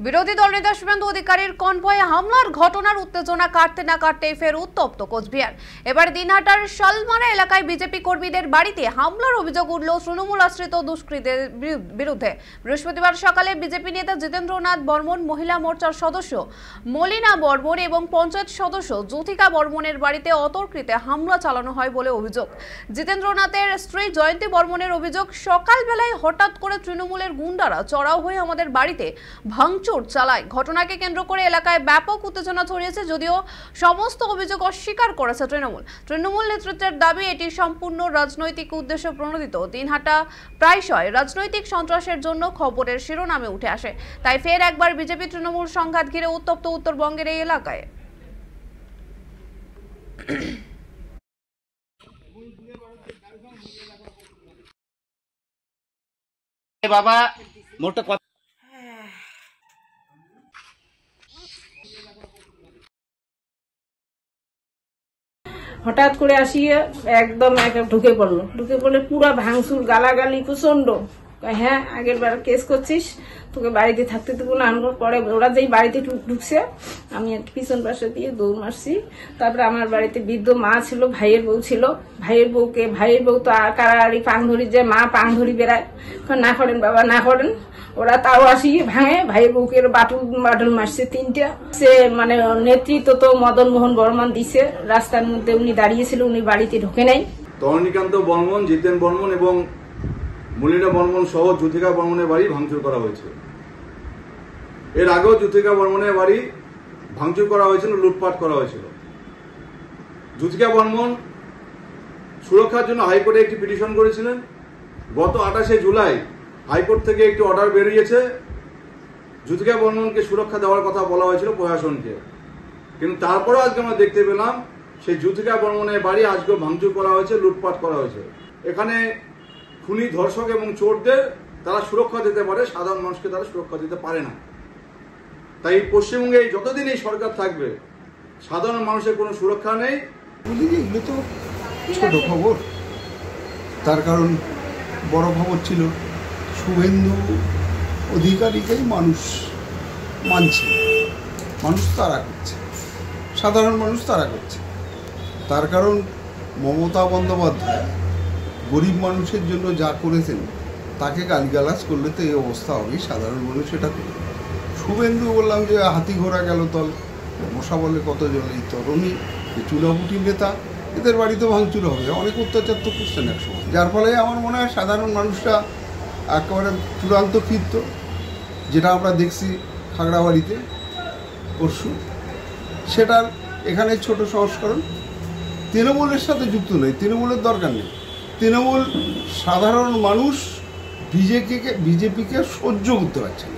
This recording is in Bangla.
বিরোধী দল নেতা শুভেন্দু অধিকারীর কনভয়ে হামলার ঘটনার উত্তেজনা কাটতে না কাটতে ফের উত্তপ্ত কোচবিহার। এবার দিনহাটার শালমারা এলাকায় বিজেপি কর্মীদের বাড়িতে হামলার অভিযোগ উঠল তৃণমূল আশ্রিত দুষ্কৃতীদের বিরুদ্ধে। বৃহস্পতিবার সকালে বিজেপি নেতা জিতেন্দ্রনাথ বর্মন, মহিলা মোর্চার সদস্য মলিনা বর্মন এবং পঞ্চায়েত সদস্য জ্যোতিকা বর্মনের বাড়িতে অতর্কিতে হামলা চালানো হয় বলে অভিযোগ। জিতেন্দ্রনাথের স্ত্রী জয়ন্তী বর্মনের অভিযোগ, সকালবেলায় হঠাৎ করে তৃণমূলের গুন্ডারা চড়াও হয়ে আমাদের বাড়িতে ভাঙচুর চালায়। ঘটনাকে কেন্দ্র করে এলাকায় ব্যাপক উত্তেজনা ছড়িয়েছে, যদিও সমস্ত অভিযোগ অস্বীকার করেছে তৃণমূল নেতৃত্বের দাবি এটি সম্পূর্ণ রাজনৈতিক উদ্দেশ্য প্রণোদিত। দিনহাটা প্রায়শই রাজনৈতিক সন্ত্রাসের জন্য খবরের শিরোনামে উঠে আসে, তাই ফের একবার বিজেপি তৃণমূল সংঘাত ঘিরে উত্তপ্ত উত্তরবঙ্গের এই এলাকায়। বাবা মোটা হঠাৎ করে আসিয়ে একদম ঢুকে পড়লে পুরো ভাঙচুর, গালাগালি প্রচন্ড। হ্যাঁ, আগের বার কেস করছিস, তোকে বাড়িতে থাকতে দেবো না। আনবার পরে ওরা যেই বাড়িতে ঢুকছে, আমি আর পিছন পাশে দিয়ে দৌড় মারছি। তারপরে আমার বাড়িতে বৃদ্ধ মা ছিল, ভাইয়ের বউ ছিল। ভাইয়ের বউ তো কারাড়ি পাং ধরি, যে মা পাং ধরি বেড়ায়, না করেন বাবা না করেন। ওরা তাও আসি ভাঙে, ভাইয়ের বউকে বাটুল মারছে 3টা। সে মানে নেতৃত্ব তো মদন মোহন বর্মন দিছে, রাস্তার মধ্যে উনি দাঁড়িয়েছিল, উনি বাড়িতে ঢুকে নাই। তরণীকান্ত বর্মন, জিতেন বর্মন এবং মলিনা বর্মন সহ জ্যোতিকা বর্মনের বাড়ি ভাঙচুর করা হয়েছে। এর আগেও জ্যোতিকা বর্মনের বাড়ি ভাঙচুর করা হয়েছিল, লুটপাট করা হয়েছিল। জ্যোতিকা বর্মন সুরক্ষার জন্য হাইকোর্টে একটি পিটিশন করেছিলেন। গত 28শে জুলাই হাইকোর্ট থেকে একটি অর্ডার বেরিয়েছে, জ্যোতিকা বর্মনকে সুরক্ষা দেওয়ার কথা বলা হয়েছিল প্রশাসনকে। কিন্তু তারপরেও আজকে আমরা দেখতে পেলাম সেই জ্যোতিকা বর্মনের বাড়ি আজকে ভাঙচুর করা হয়েছে, লুটপাট করা হয়েছে। এখানে খুনি, ধর্ষক এবং চোরদের তারা সুরক্ষা দিতে পারে, সাধারণ মানুষকে তারা সুরক্ষা দিতে পারে না। তাই পশ্চিমবঙ্গে যতদিন এই সরকার থাকবে, সাধারণ মানুষের কোনো সুরক্ষা নেই। এগুলো তো ছোট খবর, তার কারণ বড় খবর ছিল শুভেন্দু অধিকারীকেই মানুষ মানছে, মানুষ তারা করছে, সাধারণ মানুষ তারা করছে। তার কারণ মমতা বন্দ্যোপাধ্যায় গরিব মানুষের জন্য যা করেছেন, তাকে গালিগালাজ করলে তো এই অবস্থা হবেই, সাধারণ মানুষ এটা করে। শুভেন্দু বললাম যে হাতি ঘোড়া গেল তল, মশা বলে কত জল, এই তরুণী চুলাপুটি নেতা, এদের বাড়িতে ভাঙচুর হবে, অনেক অত্যাচার তো করছেন একসময়। যার ফলে আমার মনে হয় সাধারণ মানুষরা একেবারে চূড়ান্ত ক্ষিপ্ত, যেটা আমরা দেখছি খাগড়াবাড়িতে পরশু, সেটার এখানে ছোট সংস্করণ। তৃণমূলের সাথে যুক্ত নেই, তৃণমূলের দরকার নেই। তৃণমূল সাধারণ মানুষ বিজেপিকে সহ্য করতে পারছে না।